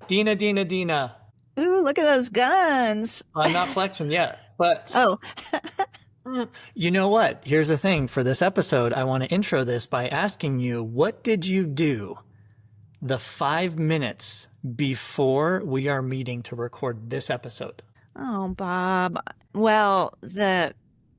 Dina, Dina, Dina. Ooh, look at those guns. I'm not flexing yet, but Oh, you know what? Here's the thing for this episode. I want to intro this by asking you, what did you do the 5 minutes before we are meeting to record this episode? oh, Bob. Well, the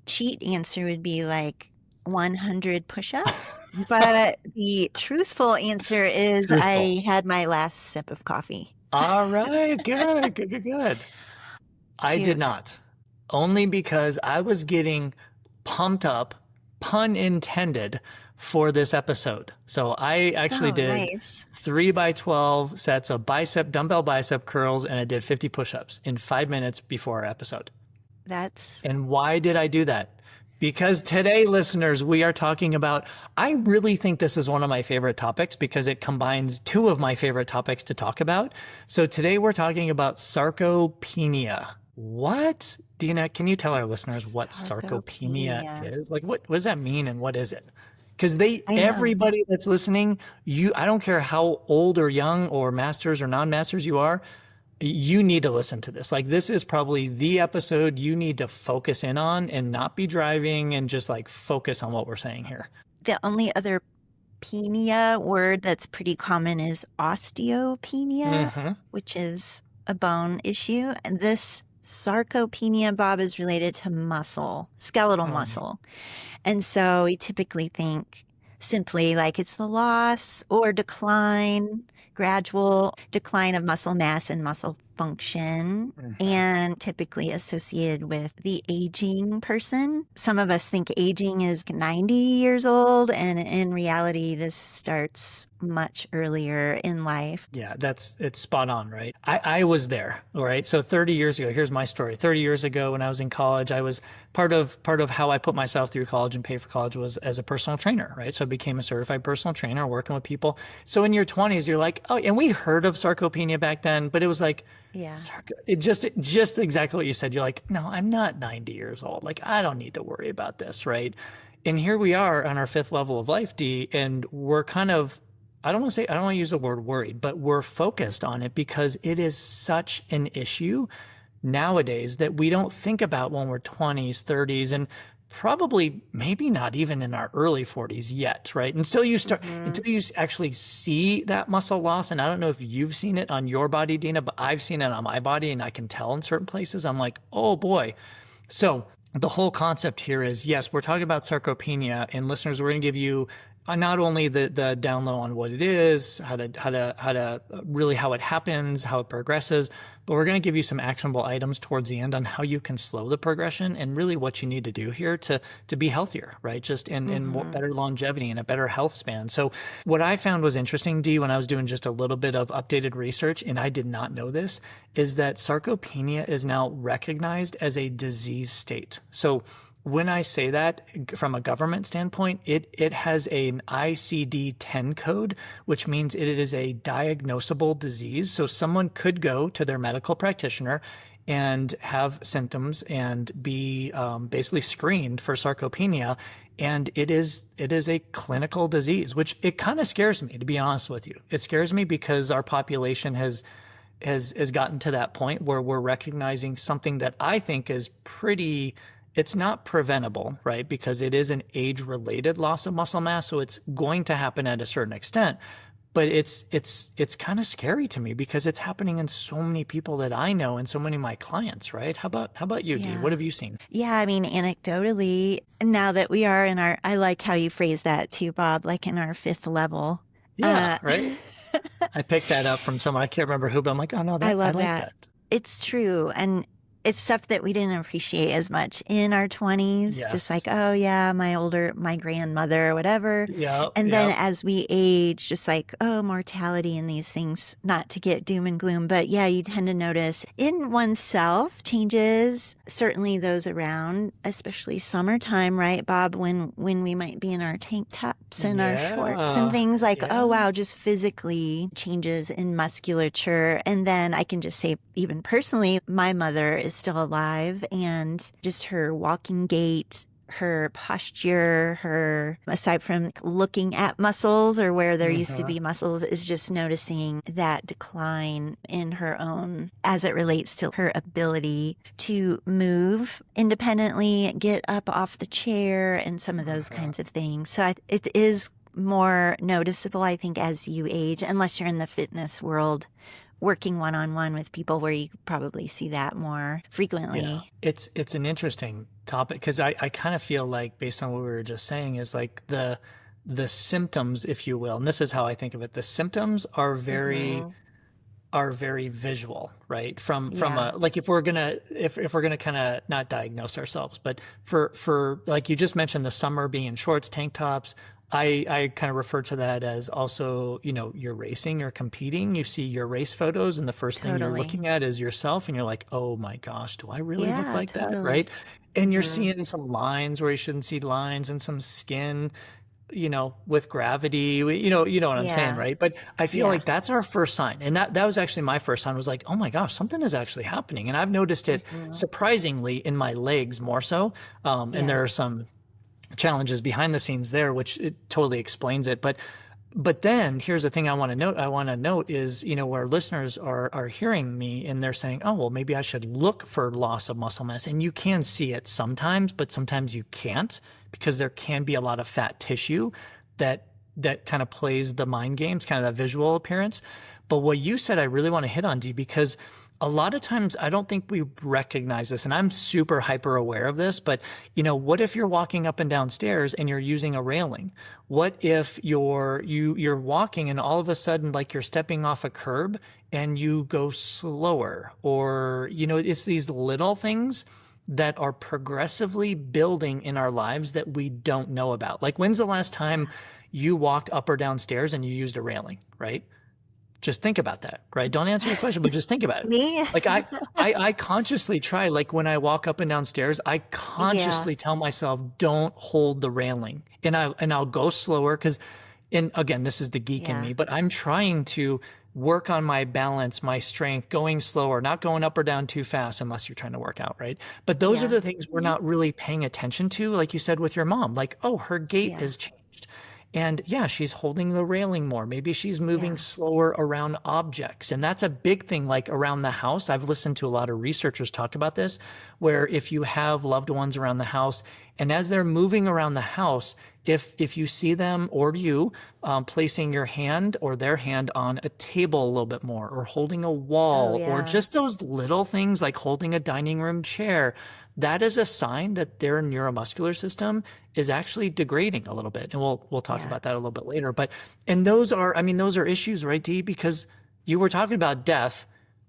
cheat answer would be like 100 push-ups, but the truthful answer is Truthful. I had my last sip of coffee. All right, good, good, good, good. I did Shoot. not. Only because I was getting pumped up, pun intended, for this episode. So I actually Oh, did nice. 3 by 12 sets of dumbbell bicep curls, and I did 50 push-ups in 5 minutes before our episode. That's And why did I do that? Because today, listeners, we are talking about, I really think this is one of my favorite topics because it combines two of my favorite topics to talk about. So today we're talking about sarcopenia. What? Dina, can you tell our listeners what sarcopenia sarcopenia. is? Like, what does that mean and what is it? Because I know. everybody that's listening, I don't care how old or young or masters or non-masters you are, you need to listen to this. Like, this is probably the episode you need to focus in on and not be driving and just like focus on what we're saying here. The only other penia word that's pretty common is osteopenia, Mm-hmm. which is a bone issue. And this sarcopenia, Bob, is related to muscle, skeletal muscle. And so we typically think simply like it's the loss or decline, gradual decline of muscle mass and muscle function, and typically associated with the aging person. Some of us think aging is 90 years old, and in reality, this starts much earlier in life. Yeah, it's spot on, right? I was there, all right? So 30 years ago, here's my story. 30 years ago when I was in college, I was part of how I put myself through college and pay for college was as a personal trainer, right? So I became a certified personal trainer working with people. So in your 20s, you're like, oh, and we heard of sarcopenia back then, but it was like, Yeah. it just exactly what you said. You're like, no, I'm not 90 years old. Like, I don't need to worry about this, right? And here we are on our fifth level of life, D, and we're kind of, I don't want to use the word worried, but we're focused on it because it is such an issue nowadays that we don't think about when we're 20s, 30s, and probably maybe not even in our early 40s yet, right? Until you actually see that muscle loss. And I don't know if you've seen it on your body, Dina, but I've seen it on my body, and I can tell in certain places. I'm like, oh boy. So the whole concept here is, yes, we're talking about sarcopenia, and listeners, we're going to give you not only the down low on what it is, how to really how it happens, how it progresses, but we're going to give you some actionable items towards the end on how you can slow the progression and really what you need to do here to be healthier, right? Just in more, better longevity and a better health span. So what I found was interesting, D, when I was doing just a little bit of updated research, and I did not know this, is that sarcopenia is now recognized as a disease state. So when I say that from a government standpoint, it has an ICD-10 code, which means it is a diagnosable disease. So someone could go to their medical practitioner and have symptoms and be basically screened for sarcopenia. And it is a clinical disease, which it kind of scares me, to be honest with you. It scares me because our population has gotten to that point where we're recognizing something that I think is it's not preventable, right? Because it is an age-related loss of muscle mass, so it's going to happen at a certain extent. But it's kind of scary to me because it's happening in so many people that I know and so many of my clients, right? How about you, Dee? What have you seen? Yeah, I mean, anecdotally, now that we are in I like how you phrase that too, Bob, like in our fifth level. Yeah, right? I picked that up from someone. I can't remember who, but I'm like, oh no, I love like that. It's true. And it's stuff that we didn't appreciate as much in our 20s. Yes. Just like, oh yeah, my grandmother or whatever. Yeah. And then as we age, just like, oh, mortality and these things, not to get doom and gloom. But yeah, you tend to notice in oneself changes, certainly those around, especially summertime, right, Bob, when we might be in our tank tops and our shorts and things like, oh wow, just physically changes in musculature. And then I can just say, even personally, my mother is still alive, and just her walking gait, her posture, her, aside from looking at muscles or where there used to Hmm. be muscles, is just noticing that decline in her own as it relates to her ability to move independently, get up off the chair, and some of those Hmm. kinds of things. So it is more noticeable, I think, as you age, unless you're in the fitness world working one on one with people where you probably see that more Yeah, frequently. it's an interesting topic because I kind of feel like based on what we were just saying is like the symptoms, if you will, and this is how I think of it, the symptoms Hmm. are very visual, right? From Yeah, a like if we're gonna kind of not diagnose ourselves, but for like you just mentioned the summer being in shorts, tank tops. I kind of refer to that as also, you're racing, you're competing, you see your race photos, and the first thing you're totally. looking at is yourself, and you're like, oh my gosh, do I really look Yeah, like that? totally. Right? And you're Hmm. seeing some lines where you shouldn't see lines and some skin, with gravity, you know what I'm saying, Yeah, right? But I feel yeah. like that's our first sign. And that was actually my first sign was like, oh my gosh, something is actually happening. And I've noticed it Hmm. surprisingly in my legs more so. And Yeah, there are some challenges behind the scenes there, which it totally explains it. But then here's the thing I want to note. I want to note is, where listeners are hearing me and they're saying, oh, well, maybe I should look for loss of muscle mass. And you can see it sometimes, but sometimes you can't because there can be a lot of fat tissue that kind of plays the mind games, kind of that visual appearance. But what you said, I really want to hit on, D, because a lot of times I don't think we recognize this, and I'm super hyper aware of this, but what if you're walking up and down stairs and you're using a railing? What if you're walking and all of a sudden like you're stepping off a curb and you go slower? Or it's these little things that are progressively building in our lives that we don't know about. Like when's the last time yeah. you walked up or down stairs and you used a railing, right? Just think about that, right? Don't answer your question, but just think about it. Me? Like I consciously try, like when I walk up and down stairs, I Yeah, consciously tell myself, don't hold the railing. And I'll go slower because, and again, this is the geek in yeah, me, but I'm trying to work on my balance, my strength, going slower, not going up or down too fast unless you're trying to work out, right? But those are yeah, the things we're not really paying attention to, like you said with your mom, like, oh, her gait yeah, has changed. And yeah, she's holding the railing more. Maybe she's moving yeah, slower around objects. And that's a big thing, like around the house. I've listened to a lot of researchers talk about this, where if you have loved ones around the house, and as they're moving around the house, if you see them or you placing your hand or their hand on a table a little bit more, or holding a oh wall, or yeah, just those little things like holding a dining room chair, that is a sign that their neuromuscular system is actually degrading a little bit. And we'll talk yeah, about that a little bit later. But and those are, I mean, those are issues, right, D? Because you were talking about death,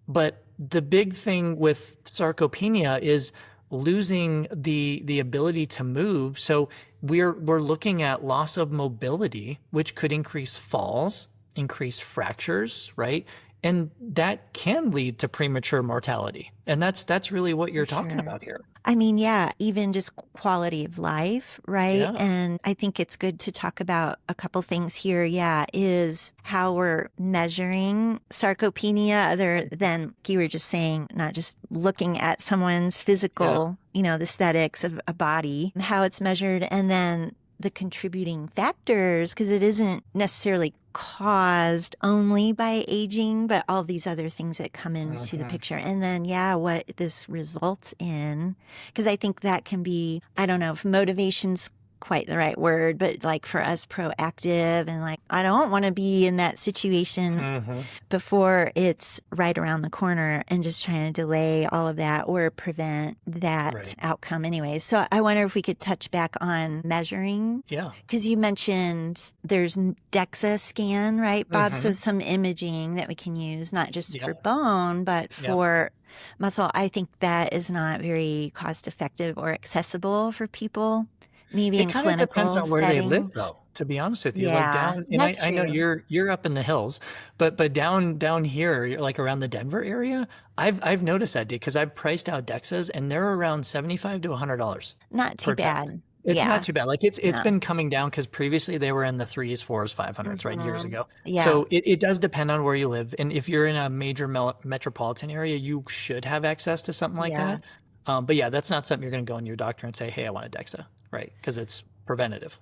but the big thing with sarcopenia is losing the ability to move. So we're looking at loss of mobility, which could increase falls, increase fractures, right? And that can lead to premature mortality. And that's really what for you're talking sure. about here. I mean, yeah, even just quality of life, right? Yeah. And I think it's good to talk about a couple things here. Yeah, is how we're measuring sarcopenia, other than like you were just saying, not just looking at someone's Yeah. physical, the aesthetics of a body, how it's measured, and then the contributing factors, because it isn't necessarily caused only by aging, but all these other things that come into the Mhm. picture. And then, yeah, what this results in, because I think that can be, I don't know if motivation's quite the right word, but like for us proactive and like, I don't want to be in that situation Mhm. before it's right around the corner and just trying to delay all of that or prevent that Right. outcome anyway. So I wonder if we could touch back on measuring Yeah. because you mentioned there's DEXA scan, right, Bob? So Mhm. some imaging that we can use, not just Yeah. for bone, but Yeah. for muscle. I think that is not very cost effective or accessible for people, maybe It in kind of depends clinical on where they live settings. though, to be honest with you. Like Yeah, down, and I that's I know true. you're up in the hills, but down here, like around the Denver area, I've noticed that, because I've priced out Dexas and they're around 75 to $100 Not too per test. bad. It's not Yeah. too bad. Like it's No. been coming down because previously they were in the threes, fours, 500s, right, years Hmm. ago. Yeah. So it does depend on where you live. And if you're in a major metropolitan area, you should have access to something like Yeah. that. But yeah, that's not something you're going to go in your doctor and say, hey, I want a DEXA. right? Because it's preventative.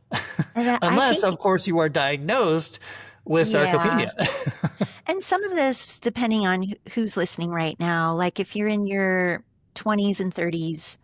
I Unless, think, of course, you are diagnosed with yeah. sarcopenia. And some of this, depending on who's listening right now, like if you're in your 20s and 30s,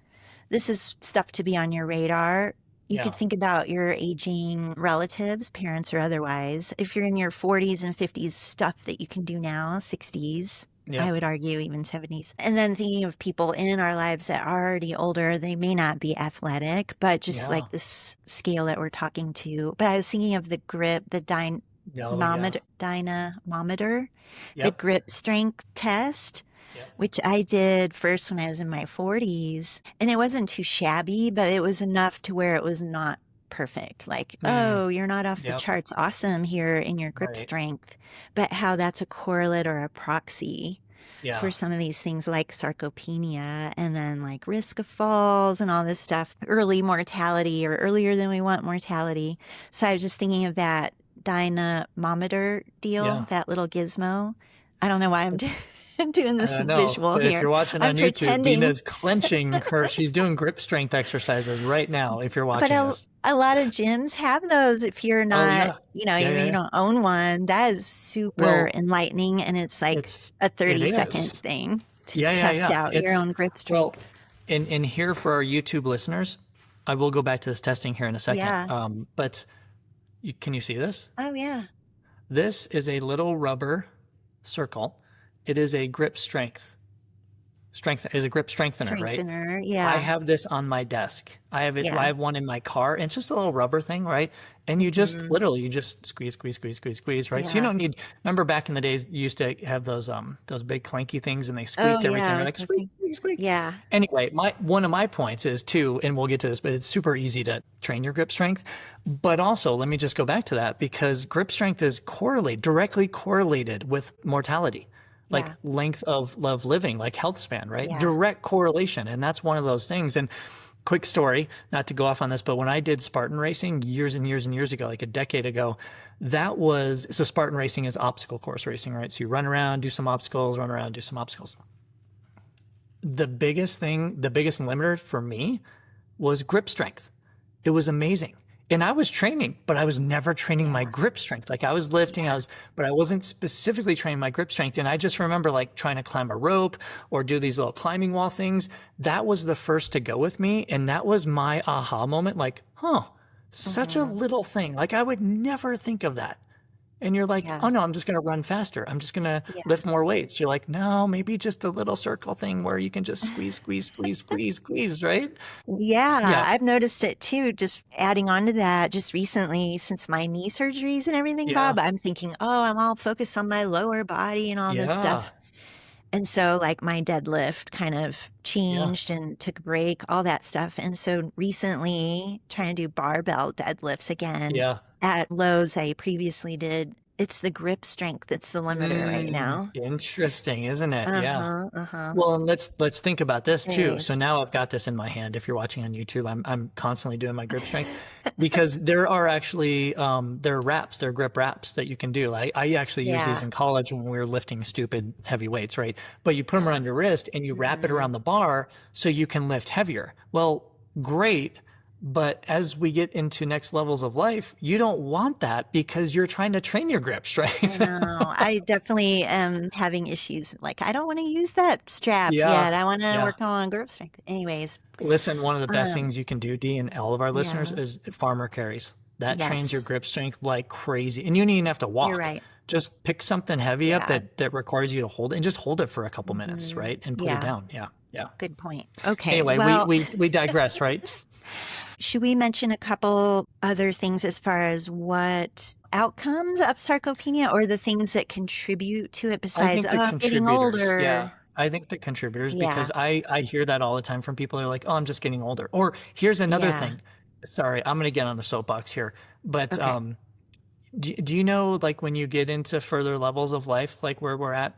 this is stuff to be on your radar. You could Yeah. think about your aging relatives, parents or otherwise. If you're in your 40s and 50s, stuff that you can do now, 60s, I Yep. would argue even 70s. And then thinking of people in our lives that are already older, they may not be athletic, but just Yeah. like this scale that we're talking to. But I was thinking of the grip, the Oh, yeah. dynamometer, the Yep. grip strength test, Yep. which I did first when I was in my 40s. And it wasn't too shabby, but it was enough to where it was not perfect. Like, Mm. oh, you're not off the Yep. charts awesome here in your grip Right. strength, but how that's a correlate or a proxy for Yeah. some of these things like sarcopenia and then like risk of falls and all this stuff, early mortality or earlier than we want mortality. So I was just thinking of that dynamometer deal, Yeah. that little gizmo. I don't know why I'm doing I this don't know, visual but if here. you're watching I'm on YouTube, pretending, Dina's clenching she's doing grip strength exercises right now if you're but watching this. a lot of gyms have those if you're Oh, not, yeah. Yeah, even yeah, you yeah. don't own one. That is super Well, enlightening. And it's like a it 30-second is. thing to Yeah, yeah, test yeah. out your It's own grip well, strength. in here for our YouTube listeners, I will go back to this testing here in a second. Yeah. But can you see this? Oh, yeah. This is a little rubber circle. It is a grip strength is a grip strengthener, right? Strengthener. I Yeah. have this on my desk. I have it. I Yeah. have one in my car, and it's just a little rubber thing, right? And you just Hmm. literally you just squeeze, squeeze, squeeze, squeeze, squeeze, right? So you Yeah. don't need. Remember back in the days, you used to have those big clanky things, and they Oh, squeaked every time. You're yeah. like I squeak, think, squeak, squeak. yeah. Anyway, my one of my points is too, and we'll get to this, but it's super easy to train your grip strength. But also, let me just go back to that because grip strength is directly correlated with mortality, like Yeah. length of living, like health span, right? Yeah. Direct correlation. And that's one of those things. And quick story, not to go off on this, but when I did Spartan racing years and years and years ago, like a decade ago, so Spartan racing is obstacle course racing, right? So you run around, do some obstacles, run around, do some obstacles. The biggest limiter for me was grip strength. It was amazing. And I was training, but I was never training my Yeah. grip strength. Like I was lifting, Yeah. but I wasn't specifically training my grip strength. And I just remember like trying to climb a rope or do these little climbing wall things. That was the first to go with me. And that was my aha moment. Like, such a Hmm. little thing. Like I would never think of that. And you're like, Yeah. oh no, I'm just going to run faster. I'm just going to Yeah. lift more weights. You're like, no, maybe just a little circle thing where you can just squeeze, squeeze, squeeze, squeeze, squeeze, right? Yeah, Yeah. I've noticed it too. Just adding on to that, just recently, since my knee surgeries and everything, Yeah. Bob, I'm thinking, oh, I'm all focused on my lower body and all this Yeah. stuff. And so, like, my deadlift kind of Yeah. changed and took a break, all that stuff. And so, recently, trying to do barbell deadlifts again Yeah. at lows I previously did. It's the grip strength that's the limiter right now. Interesting, isn't it? Uh Yeah. huh. Uh huh. Well, and let's think about this It too. So is. now I've got this in my hand. If you're watching on YouTube, I'm constantly doing my grip strength because there are actually there are grip wraps that you can do. I actually use these Yeah. in college when we were lifting stupid heavy weights, right? But you put them Yeah. around your wrist and you wrap it Hmm. around the bar so you can lift heavier. Well, great. But as we get into next levels of life, you don't want that because you're trying to train your grip I strength. know. I definitely am having issues. Like, I don't want to use that strap Yeah. yet. I want to Yeah. work on grip strength. Anyways, Listen, one of the best um, things you can do, Dee, and all of our listeners yeah. is farmer carries. That trains your Yes, grip strength like crazy. And you don't even have to you're walk. right. Just pick something heavy up Yeah. that requires you to hold it and just hold it for a couple minutes, Hmm. right? And put it Yeah. down. Yeah. Yeah. Good point. Okay. Anyway, we Well, we we digress, right? should we mention a couple other things as far as what outcomes of sarcopenia or the things that contribute to it I besides, think oh, the I'm getting contributors, yeah. older? I think the contributors Yeah. because I hear that all the time from people who are like, "Oh, I'm just getting older." Or here's another Yeah. thing. Sorry, I'm going to get on the soapbox here. But Okay. do you know like when you get into further levels of life, like where we're at,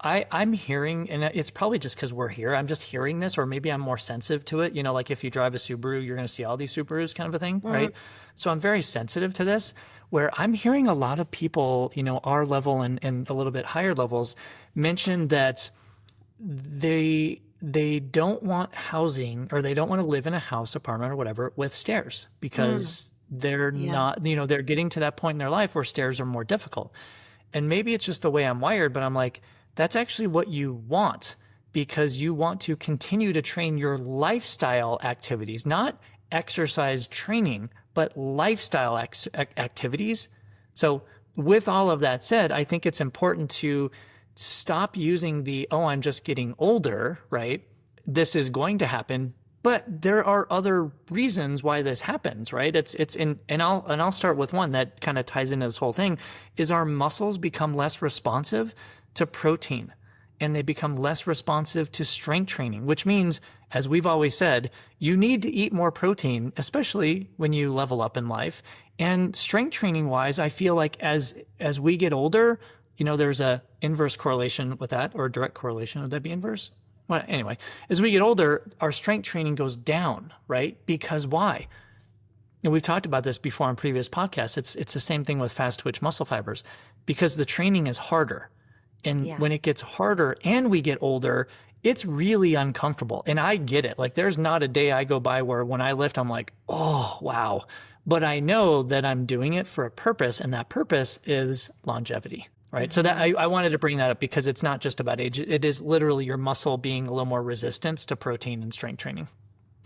I'm hearing, and it's probably just because we're here, I'm just hearing this, or maybe I'm more sensitive to it. You know, like if you drive a Subaru, you're going to see all these Subarus kind of a thing, Mm, right? So I'm very sensitive to this, where I'm hearing a lot of people, our level and a little bit higher levels mention that they they don't want housing, or they don't want to live in a house, apartment, or whatever with stairs, Mm, because they're yeah. not, they're getting to that point in their life where stairs are more difficult. And maybe it's just the way I'm wired, but I'm like, that's actually what you want, because you want to continue to train your lifestyle activities, not exercise training, but lifestyle activities. So, with all of that said, I think it's important to stop using the, oh, I'm just getting older, right? This is going to happen. But there are other reasons why this happens, right? It's in, and I'll start with one that kind of ties into this whole thing, is our muscles become less responsive to protein, and they become less responsive to strength training, which means, as we've always said, you need to eat more protein, especially when you level up in life. And strength training wise, I feel like as we get older, there's a inverse correlation with that, or a direct correlation. Would that be inverse? Well, anyway, as we get older, our strength training goes down, right? Because why? And we've talked about this before on previous podcasts. It's the same thing with fast twitch muscle fibers, because the training is harder. And Yeah. when it gets harder and we get older, it's really uncomfortable. And I get it. Like, there's not a day I go by where when I lift, I'm like, oh, wow. But I know that I'm doing it for a purpose, and that purpose is longevity. Right. So that Hmm. I wanted to bring that up, because it's not just about age. It is literally your muscle being a little more resistant to protein and strength training.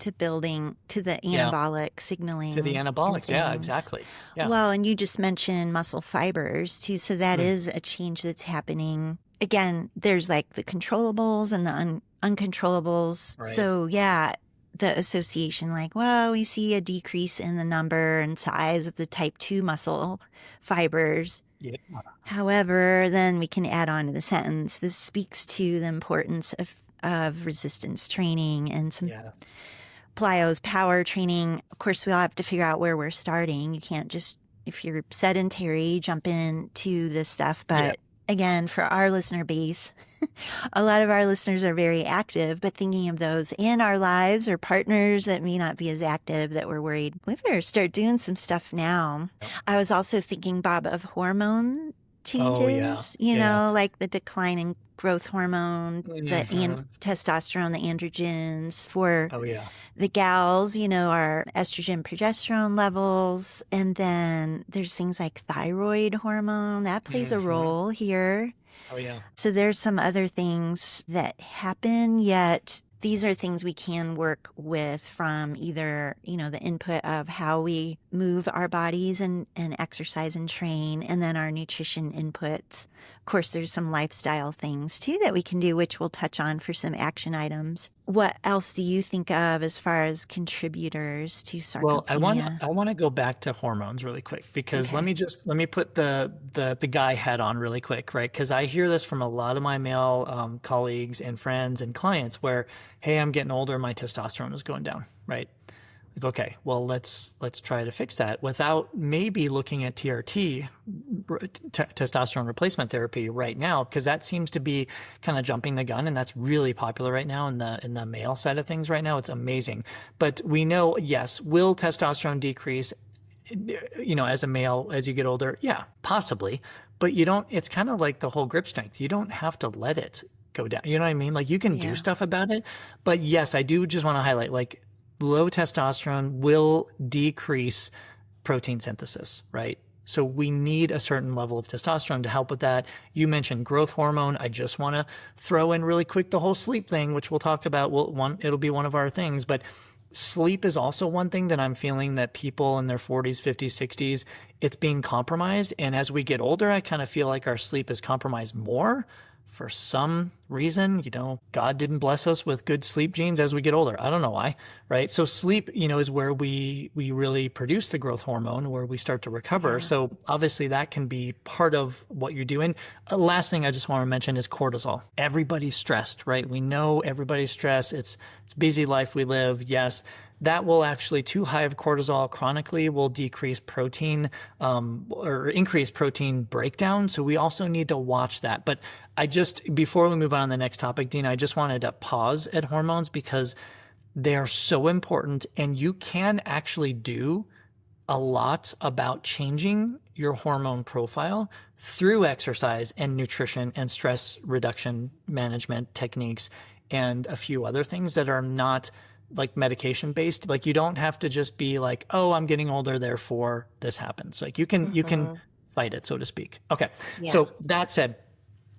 To building to the Yeah. anabolic To the signaling and anabolics. Yeah, things. exactly. Yeah. Well, and you just mentioned muscle fibers too. So that Mm, is a change that's happening. Again, there's like the controllables and the uncontrollables. right. So, yeah, the association, like, well, we see a decrease in the number and size of the type 2 muscle fibers. Yeah. However, then we can add on to the sentence, this speaks to the importance of resistance training and some Yeah. plyos power training. Of course, we all have to figure out where we're starting. You can't just, if you're sedentary, jump into this stuff. Yeah. But again, for our listener base, a lot of our listeners are very active, but thinking of those in our lives or partners that may not be as active, that we're worried we better start doing some stuff now. I was also thinking, Bob, of hormone Oh, yeah. changes, Yeah. like the decline in growth hormone, the Mhm. testosterone, the androgens for Oh, yeah. the gals, our estrogen, progesterone levels. And then there's things like thyroid hormone that plays a Mhm. role here. Oh, yeah. So there's some other things that happen, yet these are things we can work with from either, the input of how we move our bodies and exercise and train, and then our nutrition inputs. Of course, there's some lifestyle things too that we can do, which we'll touch on for some action items. What else do you think of as far as contributors to Well, sarcopenia? I want to go back to hormones really quick, because Okay. let me put the guy hat on really quick, right? Because I hear this from a lot of my male colleagues and friends and clients, where, hey, I'm getting older, my testosterone is going down, right? Like, okay, well, let's try to fix that without maybe looking at TRT, testosterone replacement therapy, right now, because that seems to be kind of jumping the gun, and that's really popular right now in the male side of things right now. It's amazing. But we know, yes, will testosterone decrease, as a male as you get older? Yeah, possibly. But you don't, it's kind of like the whole grip strength. You don't have to let it go down. You know what I mean? Like, you can do Yeah. stuff about it. But yes, I do just want to highlight, like, low testosterone will decrease protein synthesis, right? So we need a certain level of testosterone to help with that. You mentioned growth hormone. I just want to throw in really quick the whole sleep thing, which we'll talk about. It'll be one of our things, but sleep is also one thing that I'm feeling that people in their 40s, 50s, 60s, it's being compromised. And as we get older, I kind of feel like our sleep is compromised more. For some reason, God didn't bless us with good sleep genes as we get older. I don't know why, right? So sleep, is where we really produce the growth hormone, where we start to recover. Yeah. So obviously that can be part of what you're doing. Last thing I just want to mention is cortisol. Everybody's stressed, right? We know everybody's stressed. It's busy life we live. Yes. That will actually, too high of cortisol chronically will decrease protein or increase protein breakdown. So we also need to watch that. But before we move on to the next topic, Dina, I just wanted to pause at hormones, because they are so important, and you can actually do a lot about changing your hormone profile through exercise and nutrition and stress reduction management techniques. and a few other things that are not like medication based. Like you don't have to just be like, oh, I'm getting older, therefore this happens. Like you can Hmm. fight it, so to speak. Okay. Yeah. So that said,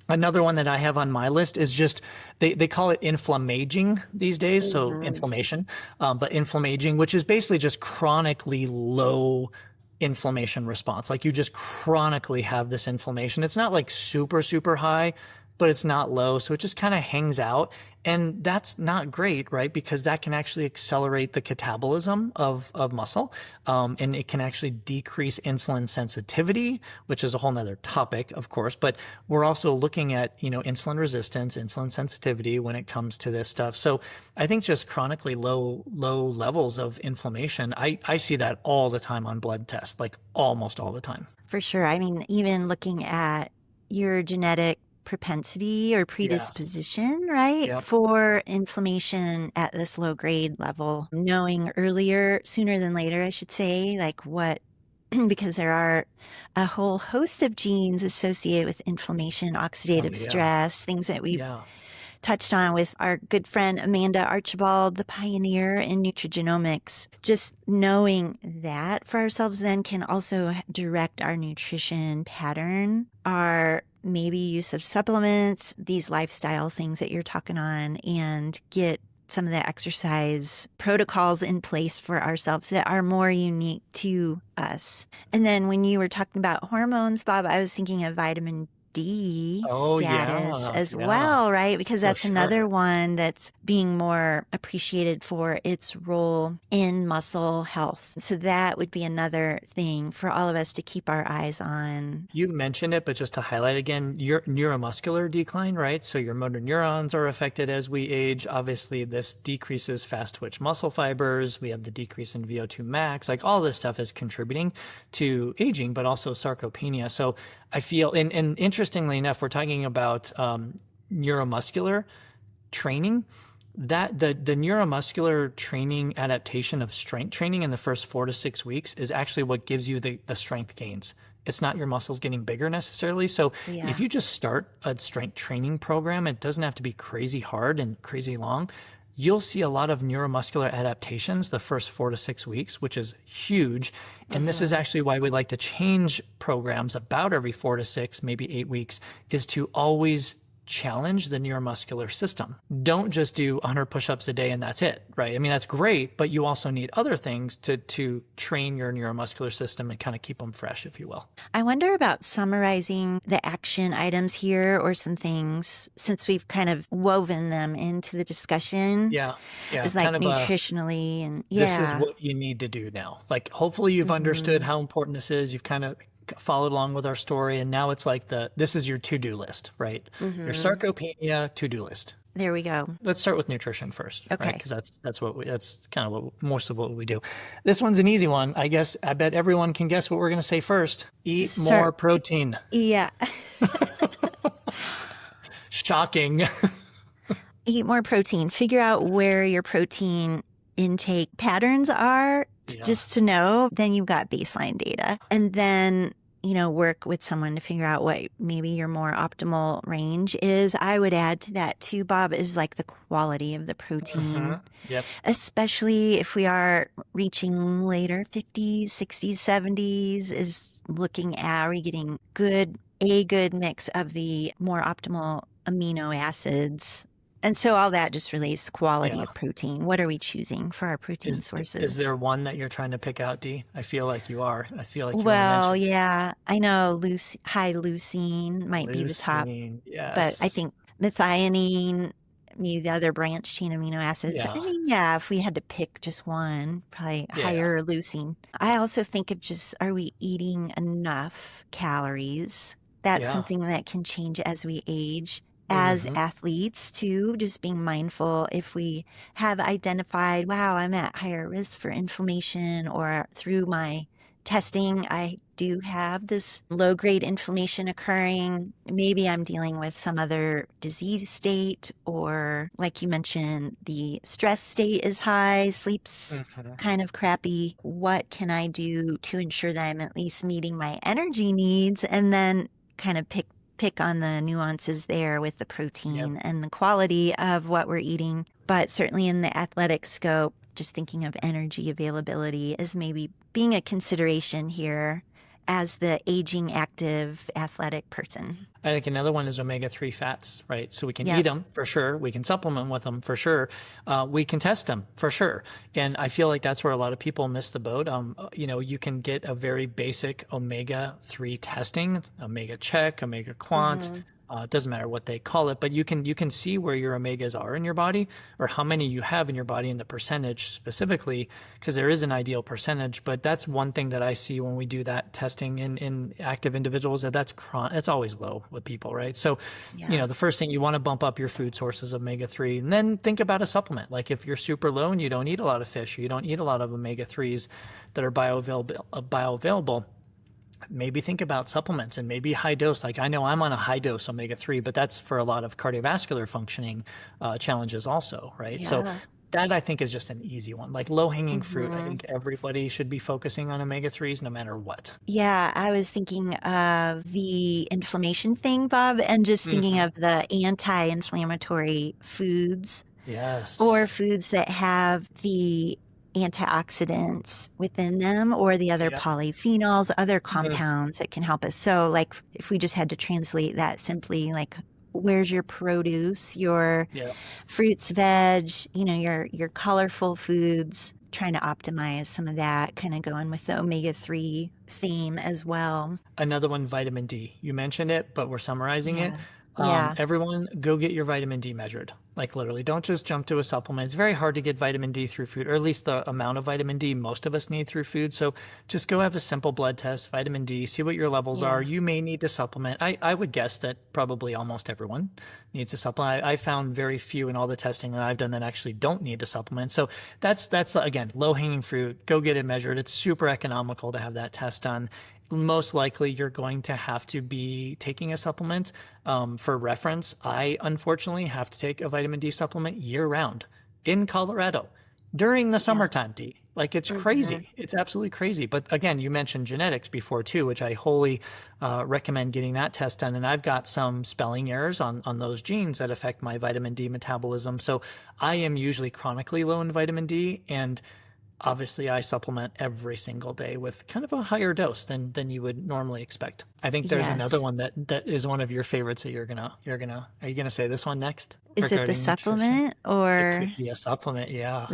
another one that I have on my list is just they call it inflammaging these days, so Hmm. inflammation, but inflammaging, which is basically just chronically low inflammation response. Like you just chronically have this inflammation. It's not like super, super high, but it's not low. So it just kind of hangs out. And that's not great, right? Because that can actually accelerate the catabolism of muscle. And it can actually decrease insulin sensitivity, which is a whole nother topic, of course. But we're also looking at, insulin resistance, insulin sensitivity when it comes to this stuff. So I think just chronically low levels of inflammation, I see that all the time on blood tests, like almost all the time. For sure. I mean, even looking at your genetic propensity or Yes. predisposition, right, Yep. for inflammation at this low grade level, knowing earlier, sooner than later, I should say, like what, because there are a whole host of genes associated with inflammation, Oh oxidative yeah. stress, things that we Yeah. touched on with our good friend Amanda Archibald, the pioneer in nutrigenomics. Just knowing that for ourselves then can also direct our nutrition pattern, our maybe use of supplements, these lifestyle things that you're talking on, and get some of the exercise protocols in place for ourselves that are more unique to us. And then when you were talking about hormones, Bob, I was thinking of vitamin D Oh status yeah. as Yeah. well, right? Because For that's another sure. one that's being more appreciated for its role in muscle health. So that would be another thing for all of us to keep our eyes on. You mentioned it, but just to highlight again, your neuromuscular decline, right? So your motor neurons are affected as we age. Obviously, this decreases fast twitch muscle fibers. We have the decrease in VO2 max. Like all this stuff is contributing to aging, but also sarcopenia. So I feel, and interestingly enough, we're talking about neuromuscular training. That the neuromuscular training adaptation of strength training in the first 4 to 6 weeks is actually what gives you the strength gains. It's not your muscles getting bigger necessarily. So if Yeah. you just start a strength training program, it doesn't have to be crazy hard and crazy long. You'll see a lot of neuromuscular adaptations the first 4 to 6 weeks, which is huge. And this is Hmm. actually why we like to change programs about every 4 to 6, maybe 8 weeks, is to always challenge the neuromuscular system. Don't just do 100 push-ups a day and that's it, right? I mean, that's great, but you also need other things to train your neuromuscular system and kind of keep them fresh, if you will. I wonder about summarizing the action items here or some things since we've kind of woven them into the discussion Yeah. Yeah. is like Kind of nutritionally and this is yeah. what you need to do now. Like, hopefully you've understood Hmm. how important this is. You've kind of followed along with our story. And now it's like this is your to-do list, right? Your Hmm. sarcopenia to-do list. There we go. Let's start with nutrition first, right? Okay. Because that's kind of what most of what we do. This one's an easy one. I guess I bet everyone can guess what we're going to say first. Eat Start. more protein. Yeah. Shocking. Eat more protein. Figure out where your protein intake patterns are Yeah. just to know. Then you've got baseline data. And then, work with someone to figure out what maybe your more optimal range is. I would add to that too, Bob, is like the quality of the protein, Yep. especially if we are reaching later 50s, 60s, 70s, is looking at, are we getting a good mix of the more optimal amino acids. And so all that just relates to quality Yeah. of protein. What are we choosing for our protein Is sources? there one that you're trying to pick out, D? I feel like you are. I feel like you want to Well, mention yeah, I know high leucine might be the top, leucine. but I Yes. think methionine, maybe the other branched chain amino acids. I Yeah. mean, yeah, if we had to pick just one, probably Yeah. higher leucine. I also think of just, are we eating enough calories? That's Yeah. something that can change as we age. As Hmm. athletes, too, just being mindful if we have identified, wow, I'm at higher risk for inflammation, or through my testing, I do have this low grade inflammation occurring. Maybe I'm dealing with some other disease state, or like you mentioned, the stress state is high, sleep's Hmm. kind of crappy. What can I do to ensure that I'm at least meeting my energy needs? And then kind of pick pick on the nuances there with the Yep. protein and the quality of what we're eating. But certainly in the athletic scope, just thinking of energy availability as maybe being a consideration here as the aging, active, athletic person. I think another one is omega-3 fats, right? So we can eat Yep. them for sure. We can supplement with them for sure. We can test them for sure. And I feel like that's where a lot of people miss the boat. You can get a very basic omega-3 testing, omega check, omega quant. Hmm. It doesn't matter what they call it, but you can see where your omegas are in your body, or how many you have in your body, and the percentage specifically, because there is an ideal percentage. But that's one thing that I see when we do that testing in active individuals, that's always low with people, right? So, Yeah. the first thing you want to bump up your food sources of omega-3, and then think about a supplement. Like if you're super low and you don't eat a lot of fish, or you don't eat a lot of omega-3s that are bioavailable, maybe think about supplements and maybe high dose. Like I know I'm on a high dose omega-3, but that's for a lot of cardiovascular functioning challenges also, right? So Yeah. that I think is just an easy one. Like low hanging fruit, I Hmm. think everybody should be focusing on omega-3s no matter what. Yeah, I was thinking of the inflammation thing, Bob, and just thinking Hmm. of the anti-inflammatory foods or Yes. foods that have the antioxidants within them or the other Yep. polyphenols, other Mhm. compounds that can help us. So, like, if we just had to translate that simply, like, where's your produce, your Yep. fruits, veg, your colorful foods, trying to optimize some of that, kind of going with the omega-3 theme as well. Another one, vitamin D. You mentioned it, but we're summarizing it. Yeah. Yeah. Everyone, go get your vitamin D measured. Like literally, don't just jump to a supplement. It's very hard to get vitamin D through food, or at least the amount of vitamin D most of us need through food. So just go have a simple blood test, vitamin D, see what your levels are. Yeah. You may need to supplement. I would guess that probably almost everyone needs to supplement. I found very few in all the testing that I've done that actually don't need to supplement. So that's again, low hanging fruit. Go get it measured. It's super economical to have that test done. Most likely you're going to have to be taking a supplement. For reference, I unfortunately have to take a vitamin D supplement year round in Colorado during the Yeah. summertime, D. Like it's Hmm. crazy. It's absolutely crazy. But again, you mentioned genetics before too, which I wholly recommend getting that test done. And I've got some spelling errors on those genes that affect my vitamin D metabolism. So I am usually chronically low in vitamin D, and obviously I supplement every single day with kind of a higher dose than you would normally expect. I think there's another Yes. one that is one of your favorites that are you gonna say this one next Is it the regarding nutrition? supplement or Yeah, supplement, yeah.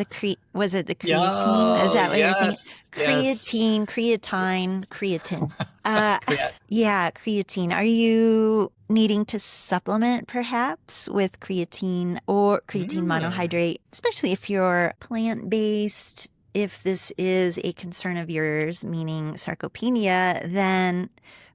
was it the creatine? Is Yeah, that what you're thinking? yes, yes. Creatine, creatine, Yes. creatine. Uh, Creat yeah, creatine. Are you needing to supplement perhaps with creatine or creatine mm. monohydrate, especially if you're plant-based? If this is a concern of yours, meaning sarcopenia, then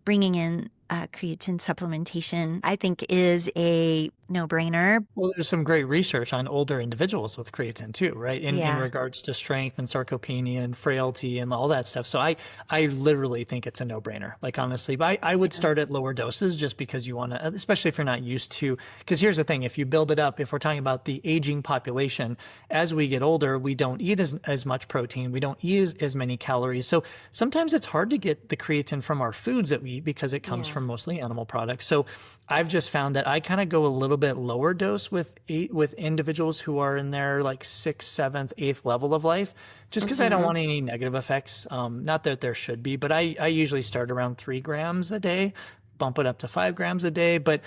bringing in creatine supplementation, I think, is a no-brainer. Well, there's some great research on older individuals with creatine too, right? In Yeah. regards to strength and sarcopenia and frailty and all that stuff. So I literally think it's a no-brainer. Like honestly, but I would Yeah. start at lower doses just because you want to, especially if you're not used to, because here's the thing, if you build it up, if we're talking about the aging population, as we get older, we don't eat as much protein, we don't eat as many calories. So sometimes it's hard to get the creatine from our foods that we eat because it comes Yeah. from mostly animal products. So I've just found that I kind of go a little bit lower dose with individuals who are in their like sixth, seventh, eighth level of life, just because I don't Hmm. want any negative effects. Not that there should be, but I usually start around 3 grams a day, bump it up to 5 grams a day. But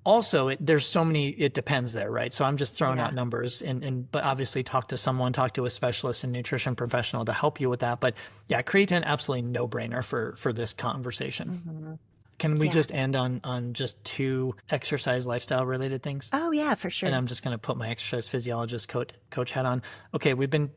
also there's so many, it depends there, right? So I'm just throwing out Yeah. numbers, but obviously talk to someone, talk to a specialist and nutrition professional to help you with that. But yeah, creatine, absolutely no brainer for this conversation. Hmm. Can we Yeah. just end on just two exercise lifestyle related things? Oh, yeah, for And sure. I'm just going to put my exercise physiologist coach hat on. Okay, we've been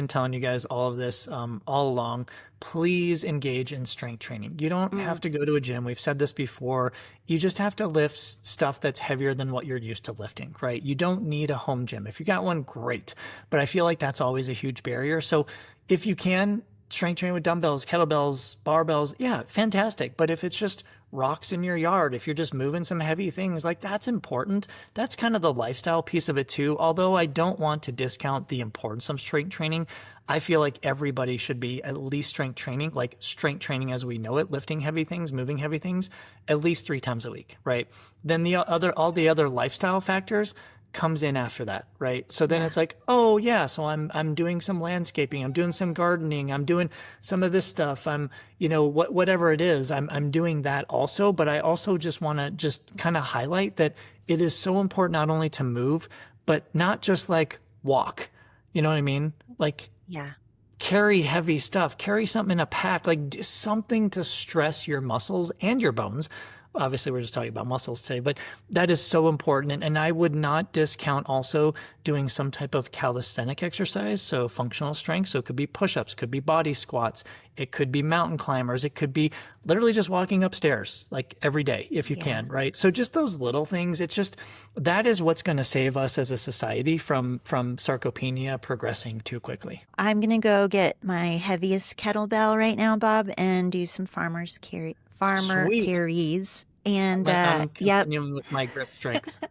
telling you guys all of this all along. Please engage in strength training. You don't Mm. have to go to a gym. We've said this before. You just have to lift stuff that's heavier than what you're used to lifting, right? You don't need a home gym. If you got one, great. But I feel like that's always a huge barrier. So if you can strength train with dumbbells, kettlebells, barbells, yeah, fantastic. But if it's just rocks in your yard, if you're just moving some heavy things, like that's important. That's kind of the lifestyle piece of it too. Although I don't want to discount the importance of strength training. I feel like everybody should be at least strength training, like strength training as we know it, lifting heavy things, moving heavy things, at least 3 times a week, right? Then all the other lifestyle factors comes in after that, right? So then it's like, oh yeah, so I'm doing some landscaping, I'm doing some gardening, I'm doing some of this stuff. I'm, whatever it is, I'm doing that also. But I also just want to just kind of highlight that it is so important not only to move, but not just like walk. You know what I mean? Like Yeah. carry heavy stuff, carry something in a pack, like something to stress your muscles and your bones. Obviously, we're just talking about muscles today, but that is so important. And I would not discount also doing some type of calisthenic exercise. So functional strength. So it could be push-ups, could be body squats. It could be mountain climbers. It could be literally just walking upstairs like every day if you can, right? So just those little things. It's just, that is what's going to save us as a society from sarcopenia progressing too quickly. I'm going to go get my heaviest kettlebell right now, Bob, and do some farmer Sweet. carries. And I'm yep. continuing with my grip strength.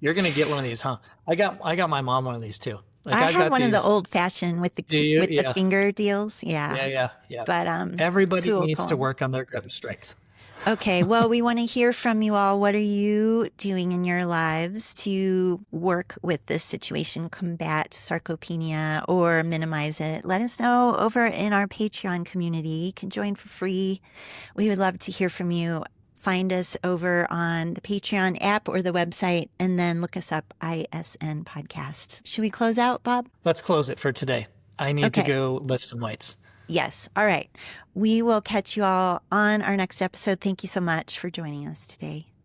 You're going to get one of these, huh? I got my mom one of these too. Like I have got one of the these. old fashioned with the Do you? with the Yeah. finger deals. Yeah. Yeah. But Everybody cool, needs to cool. work on their grip strength. Okay, well, we want to hear from you all. What are you doing in your lives to work with this situation, combat sarcopenia, or minimize it? Let us know over in our Patreon community. You can join for free. We would love to hear from you. Find us over on the Patreon app or the website, and then look us up, ISN Podcast. Should we close out, Bob? Let's close it for today. I need to go lift some weights. Yes. All right. We will catch you all on our next episode. Thank you so much for joining us today.